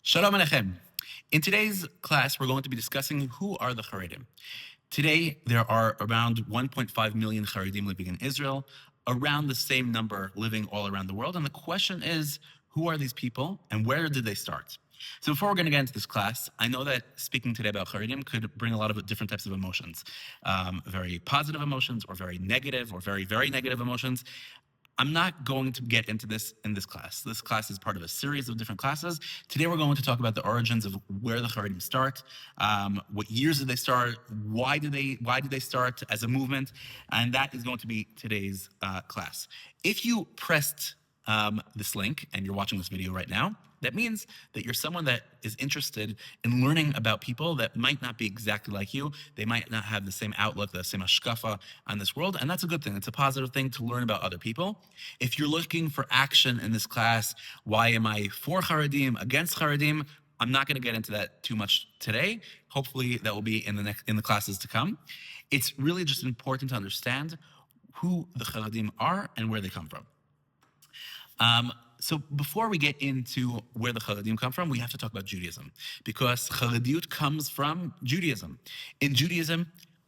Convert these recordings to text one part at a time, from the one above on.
Shalom Aleichem. In today's class, we're going to be discussing who are the Chareidim. Today, there are around 1.5 million Chareidim living in Israel, around the same number living all around the world. And the question is, who are these people and where did they start? So before we're going to get into this class, I know that speaking today about Chareidim could bring a lot of different types of emotions, very positive emotions or very negative or very, very negative emotions. I'm not going to get into this in this class. This class is part of a series of different classes. Today we're going to talk about the origins of where the Chareidim start, what years did they start, why did they start as a movement, and that is going to be today's class. If you pressed this link and you're watching this video right now, that means that you're someone that is interested in learning about people that might not be exactly like you. They might not have the same outlook, the same hashkafa on this world, and that's a good thing. It's a positive thing to learn about other people. If you're looking for action in this class, why am I for Chareidim, against Chareidim? I'm not going to get into that too much today. Hopefully that will be in the classes to come. It's really just important to understand who the Chareidim are and where they come from. So before we get into where the Chareidim come from, we have to talk about Judaism, because Charediyut comes from Judaism. In Judaism,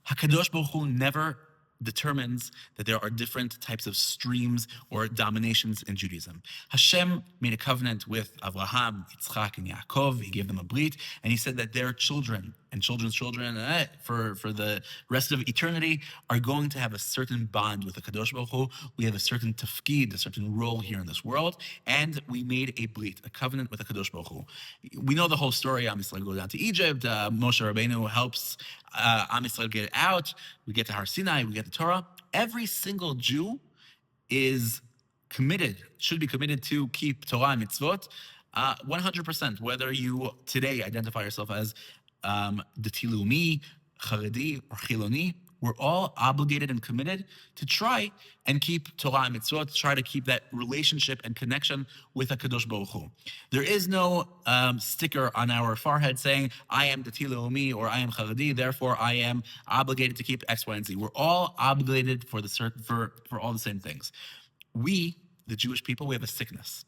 HaKadosh Baruch Hu never determines that there are different types of streams or dominations in Judaism. Hashem made a covenant with Avraham, Yitzchak, and Yaakov. He gave them a brit, and he said that their children and children's children for the rest of eternity are going to have a certain bond with the Kadosh Baruch Hu. We have a certain tafkid, a certain role here in this world, and we made a brit, a covenant with the Kadosh Baruch Hu. We know the whole story. Am Yisrael go down to Egypt. Moshe Rabbeinu helps Am Yisrael get out. We get to Har Sinai. We get the Torah. Every single Jew is committed, should be committed to keep Torah and mitzvot 100%, whether you today identify yourself as Dati Leumi, Charedi, or Chiloni. We're all obligated and committed to try and keep Torah and mitzvot, try to keep that relationship and connection with HaKadosh Baruch Hu. There is no sticker on our forehead saying, I am Dati Leumi or I am Charedi, therefore I am obligated to keep X, Y, and Z. We're all obligated for all the same things. We, the Jewish people, we have a sickness.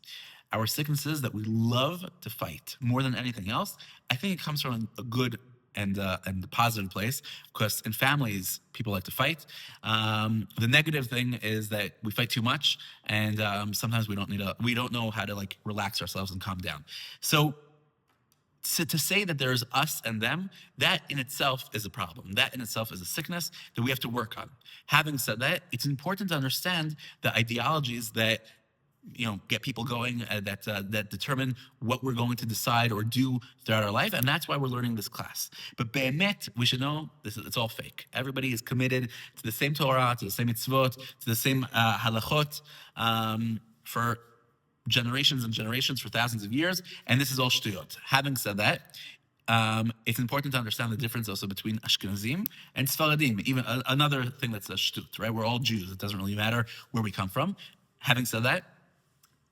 Our sickness is that we love to fight more than anything else. I think it comes from a good and the positive place, because in families people like to fight. The negative thing is that we fight too much, and sometimes we don't know how to like relax ourselves and calm down. So to say that there's us and them, that in itself is a problem. That in itself is a sickness that we have to work on. Having said that, it's important to understand the ideologies that get people going, that determine what we're going to decide or do throughout our life, and that's why we're learning this class. But be'emet, we should know it's all fake. Everybody is committed to the same Torah, to the same mitzvot, to the same halachot for generations and generations, for thousands of years, and this is all shtuyot. Having said that, it's important to understand the difference also between Ashkenazim and Sfaradim. Even another thing that's a shtut, right? We're all Jews. It doesn't really matter where we come from. Having said that,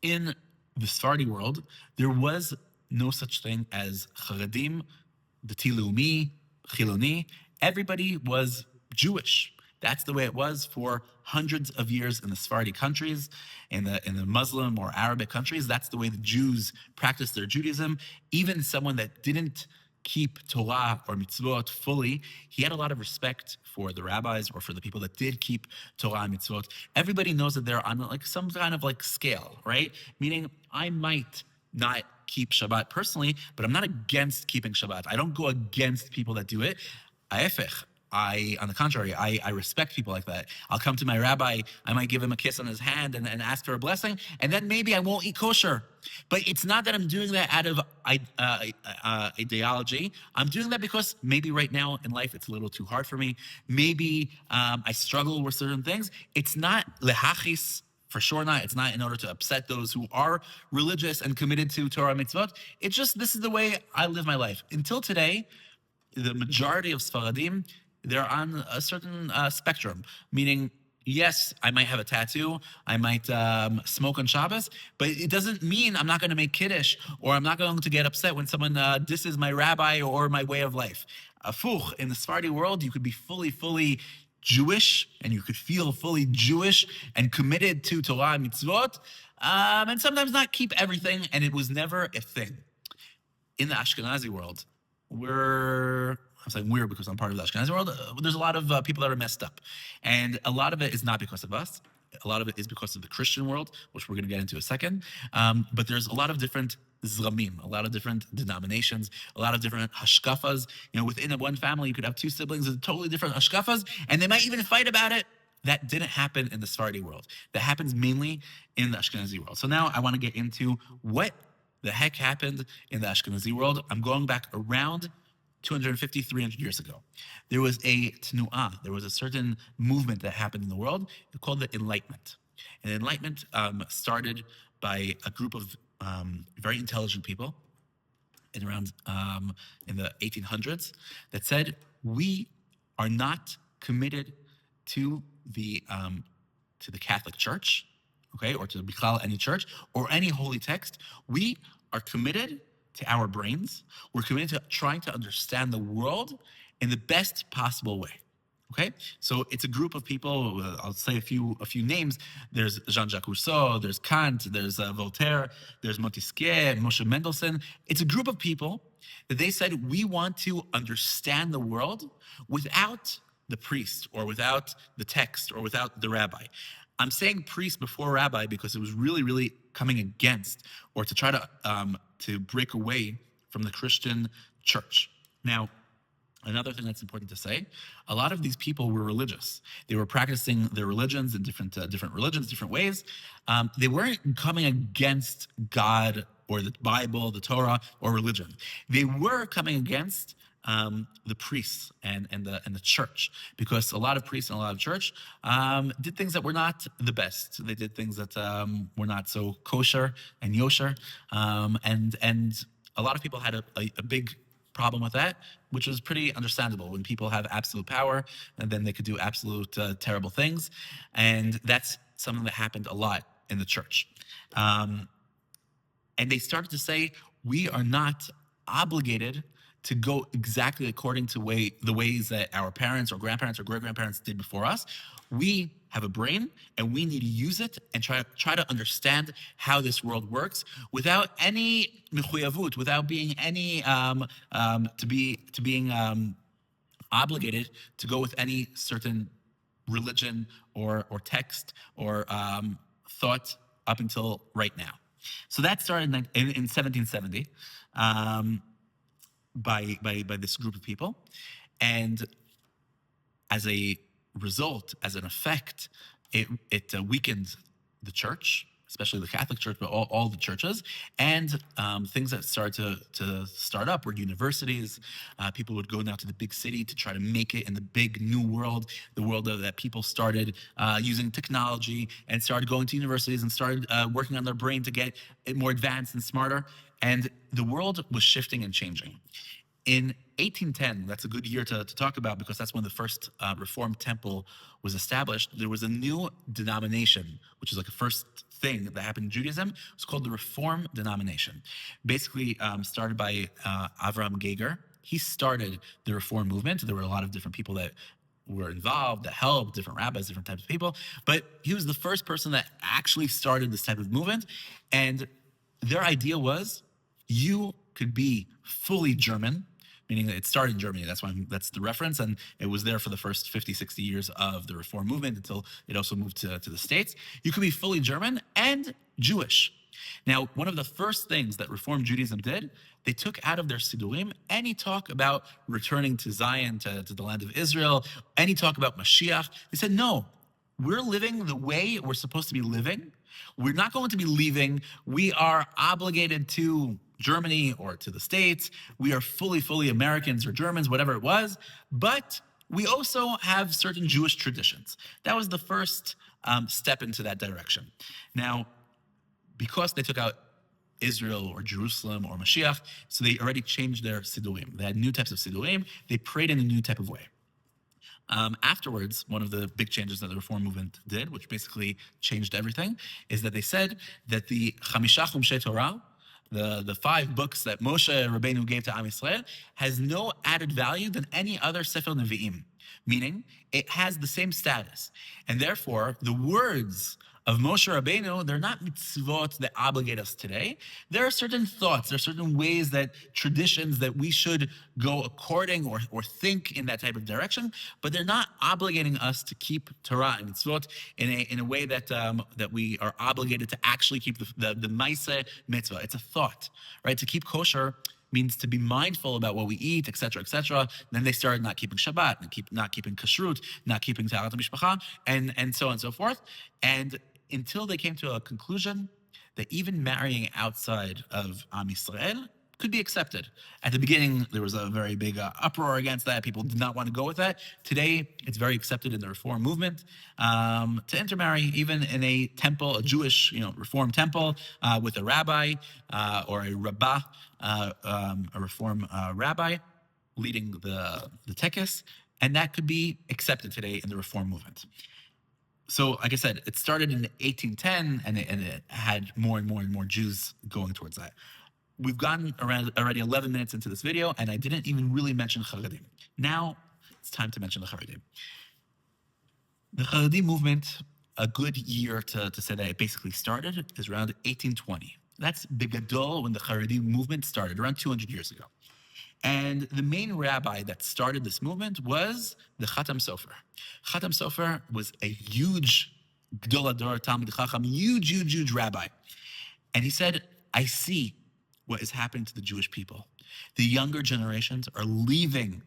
in the Sephardi world, there was no such thing as Charedim, Dati Leumi, Chiloni. Everybody was Jewish. That's the way it was for hundreds of years in the Sephardi countries, in the Muslim or Arabic countries. That's the way the Jews practiced their Judaism. Even someone that didn't keep Torah or mitzvot fully, he had a lot of respect for the rabbis or for the people that did keep Torah and mitzvot. Everybody knows that they're on like some kind of like scale, right? Meaning I might not keep Shabbat personally, but I'm not against keeping Shabbat. I don't go against people that do it. On the contrary, I respect people like that. I'll come to my rabbi, I might give him a kiss on his hand and ask for a blessing, and then maybe I won't eat kosher. But it's not that I'm doing that out of ideology. I'm doing that because maybe right now in life it's a little too hard for me. Maybe I struggle with certain things. It's not lehachis, for sure not. It's not in order to upset those who are religious and committed to Torah mitzvot. It's just, this is the way I live my life. Until today, the majority of Sfaradim, they're on a certain spectrum, meaning, yes, I might have a tattoo, I might smoke on Shabbos, but it doesn't mean I'm not going to make kiddush, or I'm not going to get upset when someone disses my rabbi or my way of life. Afuch, in the Sephardi world, you could be fully Jewish, and you could feel fully Jewish and committed to Torah and mitzvot, and sometimes not keep everything, and it was never a thing. in the Ashkenazi world, I'm saying we're because I'm part of the Ashkenazi world. There's a lot of people that are messed up, and a lot of it is not because of us. A lot of it is because of the Christian world, which we're going to get into a second. But there's a lot of different zramim, a lot of different denominations, a lot of different hashkafas. Within one family, you could have two siblings with totally different hashkafas, and they might even fight about it. That didn't happen in the Sephardi world. That happens mainly in the Ashkenazi world. So now I want to get into what the heck happened in the Ashkenazi world. I'm going back around 250, 300 years ago. There was a tnu'ah, there was a certain movement that happened in the world called the Enlightenment. And Enlightenment started by a group of very intelligent people in the 1800s that said, we are not committed to the Catholic Church, okay, or to Bichlal, any church, or any holy text. We are committed to our brains. We're committed to trying to understand the world in the best possible way. Okay, so it's a group of people. I'll say a few names. There's Jean-Jacques Rousseau. There's Kant. There's Voltaire. There's Montesquieu, Moshe Mendelssohn. It's a group of people that they said we want to understand the world without the priest or without the text or without the rabbi. I'm saying priest before rabbi because it was really, really coming against or to try to break away from the Christian church. Now, another thing that's important to say, a lot of these people were religious. They were practicing their religions in different religions, different ways. They weren't coming against God or the Bible, the Torah, or religion. They were coming against the priests and the church, because a lot of priests and a lot of church did things that were not the best. They did things that were not so kosher and yosher, and a lot of people had a big problem with that, which was pretty understandable. When people have absolute power, and then they could do absolute terrible things, and that's something that happened a lot in the church. And they started to say, we are not obligated to go exactly according to the ways that our parents or grandparents or great-grandparents did before us. We have a brain, and we need to use it and try to understand how this world works without any mechuyavut, without being any being obligated to go with any certain religion or text or thought up until right now. So that started in 1770. By this group of people, and as a result, as an effect, it weakened the church, especially the Catholic Church, but all the churches, and things that started to start up were universities. People would go now to the big city to try to make it in the big new world, the world that people started using technology and started going to universities and started working on their brain to get it more advanced and smarter. And the world was shifting and changing. In 1810, that's a good year to talk about because that's when the first Reformed temple was established. There was a new denomination, which is like a first thing that happened in Judaism. It was called the Reform denomination. Basically started by Avraham Geiger. He started the Reform movement. There were a lot of different people that were involved, that helped, different rabbis, different types of people. But he was the first person that actually started this type of movement. And their idea was, you could be fully German, meaning that it started in Germany. That's the reference. And it was there for the first 50, 60 years of the Reform movement until it also moved to the States. You could be fully German and Jewish. Now, one of the first things that Reform Judaism did, they took out of their Siddurim any talk about returning to Zion, to the land of Israel, any talk about Mashiach. They said, no, we're living the way we're supposed to be living. We're not going to be leaving. We are obligated to Germany or to the States. We are fully Americans or Germans, whatever it was. But we also have certain Jewish traditions. That was the first step into that direction. Now, because they took out Israel or Jerusalem or Mashiach, so they already changed their Siddurim. They had new types of Siddurim. They prayed in a new type of way. Afterwards, one of the big changes that the Reform movement did, which basically changed everything, is that they said that the Chamisha Chumshei Torah, the 5 books that Moshe Rabbeinu gave to Am Yisrael, has no added value than any other Sefer Nevi'im, meaning it has the same status. And therefore, the words of Moshe Rabbeinu, they're not mitzvot that obligate us today. There are certain thoughts, there are certain ways that traditions that we should go according or think in that type of direction, but they're not obligating us to keep Torah and mitzvot in a way that that we are obligated to actually keep the Maaseh mitzvah. It's a thought, right? To keep kosher means to be mindful about what we eat, etc., etc. Then they started not keeping Shabbat, not keeping kashrut, not keeping Taharat Mishpacha, and so on and so forth. And until they came to a conclusion that even marrying outside of Am Yisrael could be accepted. At the beginning, there was a very big uproar against that. People did not want to go with that. Today, it's very accepted in the Reform movement to intermarry, even in a temple, a Jewish, Reform temple, with a rabbi or a rabbah, a Reform rabbi leading the tekes, and that could be accepted today in the Reform movement. So, like I said, it started in 1810, and it had more and more and more Jews going towards that. We've gotten around already 11 minutes into this video, and I didn't even really mention Chareidim. Now, it's time to mention the Chareidim. The Chareidim movement, a good year to say that it basically started, is around 1820. That's Bigadol when the Chareidim movement started, around 200 years ago. And the main rabbi that started this movement was the Chatam Sofer. Chatam Sofer was a huge Gdol Hador Talmid Chacham, huge rabbi. And he said, I see what is happening to the Jewish people. The younger generations are leaving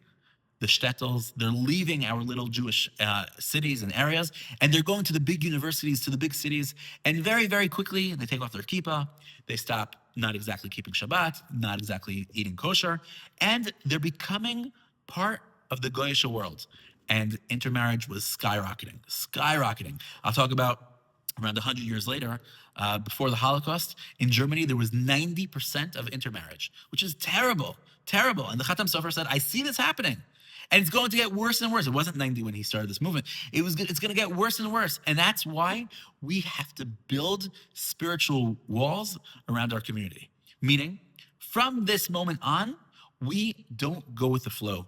the shtetls, they're leaving our little Jewish cities and areas, and they're going to the big universities, to the big cities, and very, very quickly, they take off their kippah, they stop not exactly keeping Shabbat, not exactly eating kosher, and they're becoming part of the Goyish world. And intermarriage was skyrocketing. I'll talk about around 100 years later, before the Holocaust, in Germany, there was 90% of intermarriage, which is terrible. And the Chatam Sofer said, I see this happening. And it's going to get worse and worse. It wasn't 90 when he started this movement. It's going to get worse and worse. And that's why we have to build spiritual walls around our community. Meaning, from this moment on, we don't go with the flow.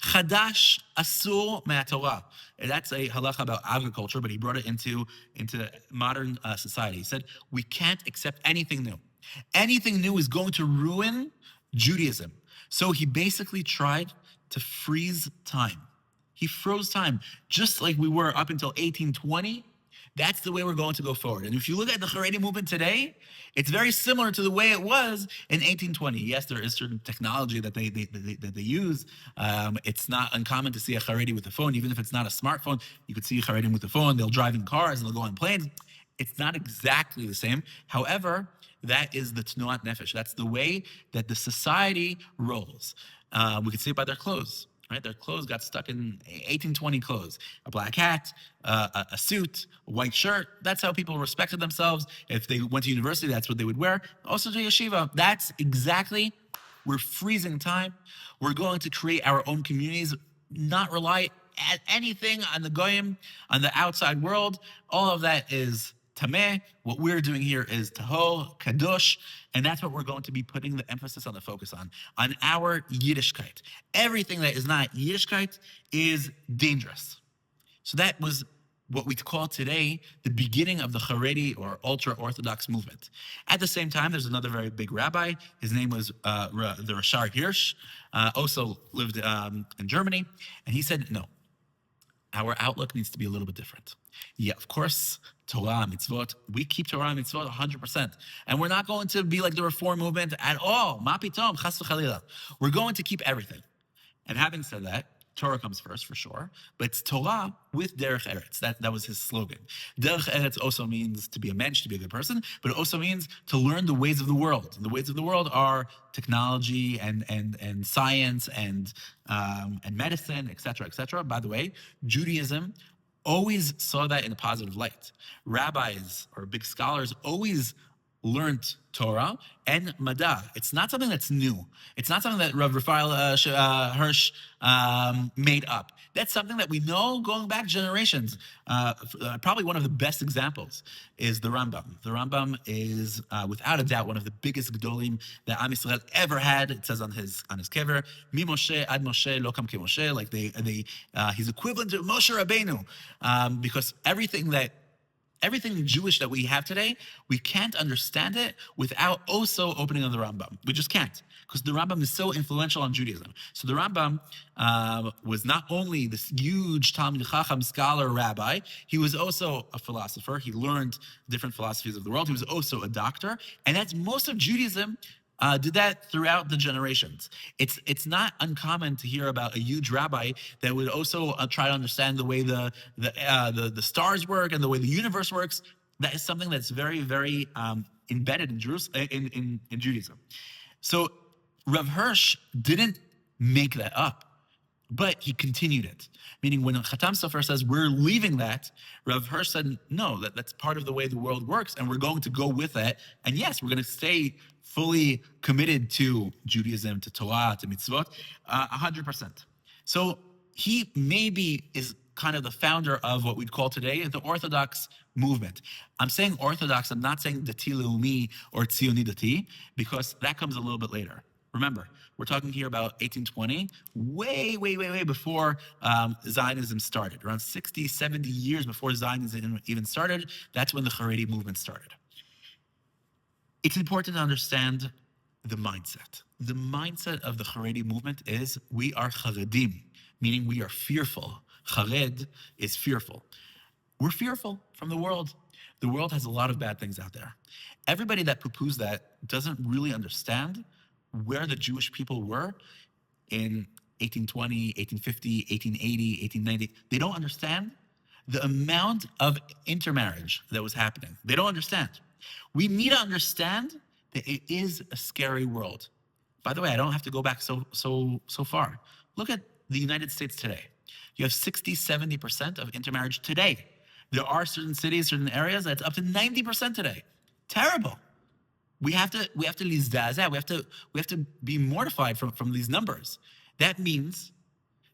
Chadash asur me'atorah. That's a halacha about agriculture, but he brought it into modern society. He said, we can't accept anything new. Anything new is going to ruin Judaism. So he basically tried to freeze time. He froze time, just like we were up until 1820. That's the way we're going to go forward. And if you look at the Chareidim movement today, it's very similar to the way it was in 1820. Yes, there is certain technology that they use. It's not uncommon to see a Chareidi with a phone, even if it's not a smartphone. You could see a Chareidim with a phone. They'll drive in cars and they'll go on planes. It's not exactly the same. However, that is the Tnuat Nefesh. That's the way that the society rolls. We could see it by their clothes. Right, their clothes got stuck in 1820 clothes. A black hat, a suit, a white shirt. That's how people respected themselves. If they went to university, that's what they would wear. Also to yeshiva. That's exactly, we're freezing time. We're going to create our own communities, not rely at anything on the goyim, on the outside world. All of that is tameh. What we're doing here is taho, kadosh, and that's what we're going to be putting the emphasis on, the focus on our Yiddishkeit. Everything that is not Yiddishkeit is dangerous. So that was what we call today the beginning of the Haredi or ultra-Orthodox movement. At the same time, there's another very big rabbi. His name was the Rashar Hirsch, also lived in Germany, and he said, no, our outlook needs to be a little bit different. Yeah, of course, Torah, mitzvot, we keep Torah and mitzvot 100%. And we're not going to be like the Reform movement at all. Ma pitom, chas v'chalila. We're going to keep everything. And having said that, Torah comes first for sure, but it's Torah with Derech Eretz. That was his slogan. Derech Eretz also means to be a mensch, to be a good person, but it also means to learn the ways of the world. And the ways of the world are technology and science and medicine, et cetera, et cetera. By the way, Judaism always saw that in a positive light. Rabbis or big scholars always learned Torah and Madah. It's not something that's new. It's not something that Rav Raphael Hirsch made up. That's something that we know going back generations. Probably one of the best examples is the Rambam. The Rambam is, without a doubt, one of the biggest Gedolim that Am Yisrael ever had. It says on his kever, Mi Moshe ad Moshe lo kam ke Moshe, like he's equivalent to Moshe Rabbeinu, because everything everything Jewish that we have today, we can't understand it without also opening on the Rambam. We just can't, because the Rambam is so influential on Judaism. So the Rambam was not only this huge Talmid Chacham scholar rabbi, he was also a philosopher. He learned different philosophies of the world. He was also a doctor, and that's most of Judaism. Did that throughout the generations. It's not uncommon to hear about a huge rabbi that would also try to understand the way the stars work and the way the universe works. That is something that's very, very embedded in Judaism. So Rav Hirsch didn't make that up, but he continued it. Meaning when Chatam Sofer says we're leaving that, Rav Hirsch said, no, that's part of the way the world works, and we're going to go with it. And yes, we're going to stay fully committed to Judaism, to Torah, to mitzvot, 100%. So he maybe is kind of the founder of what we'd call today the Orthodox movement. I'm saying Orthodox, I'm not saying Dati Leumi or Tzioni Dati, because that comes a little bit later. Remember, we're talking here about 1820, way before Zionism started. Around 60, 70 years before Zionism even started, that's when the Chareidim movement started. It's important to understand the mindset. The mindset of the Chareidim movement is we are Chareidim, meaning we are fearful. Chared is fearful. We're fearful from the world. The world has a lot of bad things out there. Everybody that poo-poos that doesn't really understand where the Jewish people were in 1820, 1850, 1880, 1890. They don't understand the amount of intermarriage that was happening. They don't understand. We need to understand that it is a scary world. By the way, I don't have to go back so far. Look at the United States today. You have 60, 70% of intermarriage today. There are certain cities, certain areas that's up to 90% today. Terrible. We have to lizdaza. We have to be mortified from these numbers. That means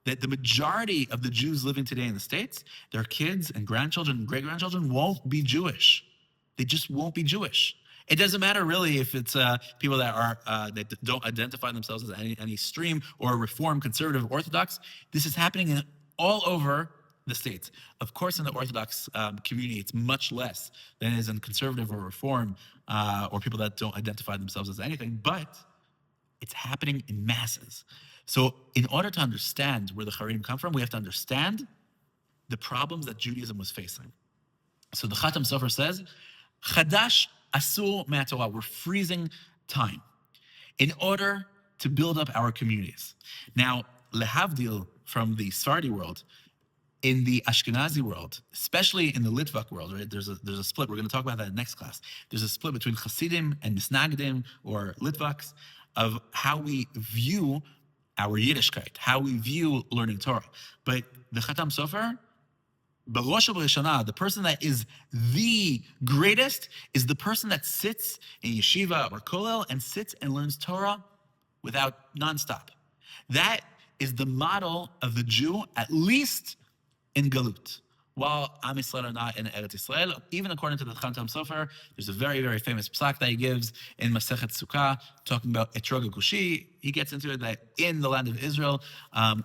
that the majority of the Jews living today in the States, their kids and grandchildren and great-grandchildren won't be Jewish. They just won't be Jewish. It doesn't matter really if it's people that are that don't identify themselves as any stream or Reform, Conservative, Orthodox. This is happening all over the States. Of course, in the Orthodox community, it's much less than it is in Conservative or Reform or people that don't identify themselves as anything, but it's happening in masses. So in order to understand where the Chareidim come from, we have to understand the problems that Judaism was facing. So the Chatam Sofer says, Chadash Asur Me'atorah, we're freezing time in order to build up our communities. Now, lehavdil from the Sephardi world, in the Ashkenazi world, especially in the Litvak world, right? There's a split. We're going to talk about that in the next class. There's a split between Hasidim and Misnagdim or Litvaks of how we view our Yiddishkeit, how we view learning Torah. But the Chatam Sofer, B'rosh B'rishana, the person that is the greatest is the person that sits in yeshiva or kollel and sits and learns Torah without nonstop. That is the model of the Jew, at least in Galut. While Am Yisrael are not in Eretz Yisrael, even according to the Chatam Sofer, there's a very, very famous psak that he gives in Masechet Sukkah, talking about Etrog Gushi. He gets into it that in the land of Israel,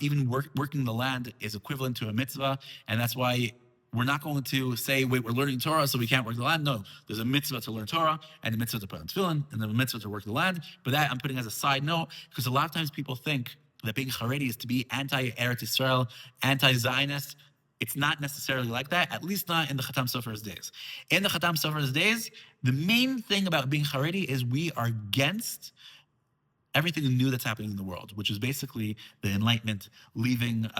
even working the land is equivalent to a mitzvah, and that's why we're not going to say, wait, we're learning Torah, so we can't work the land. No, there's a mitzvah to learn Torah, and a mitzvah to put on tefillin, and then a mitzvah to work the land. But that I'm putting as a side note, because a lot of times people think that being Haredi is to be anti-Eretz Yisrael, anti-Zionist. It's not necessarily like that, at least not in the Chatam Sofer's days. In the Chatam Sofer's days, the main thing about being Haredi is we are against everything new that's happening in the world, which is basically the Enlightenment, leaving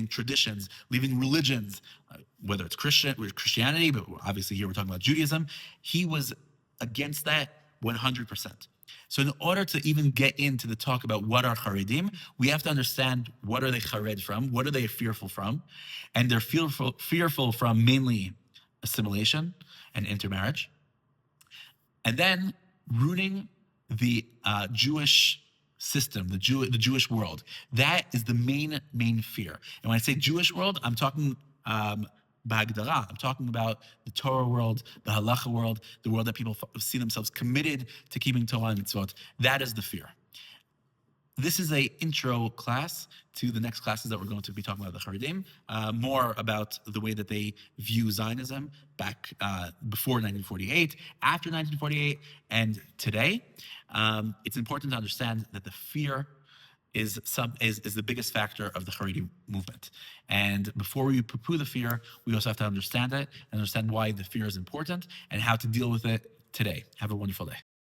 traditions, leaving religions, whether it's Christianity, but obviously here we're talking about Judaism. He was against that 100%. So in order to even get into the talk about what are Chareidim, we have to understand what are they Chared from, what are they fearful from, and they're fearful from mainly assimilation and intermarriage, and then rooting the Jewish system, the Jewish world. That is the main fear. And when I say Jewish world, I'm talking B'Hagdara. I'm talking about the Torah world, the Halacha world, the world that people see themselves committed to keeping Torah and mitzvot. That is the fear. This is a intro class to the next classes that we're going to be talking about the Chareidim, more about the way that they view Zionism back before 1948, after 1948, and today. It's important to understand that the fear is the biggest factor of the Haredi movement. And before we poo-poo the fear, we also have to understand it and understand why the fear is important and how to deal with it today. Have a wonderful day.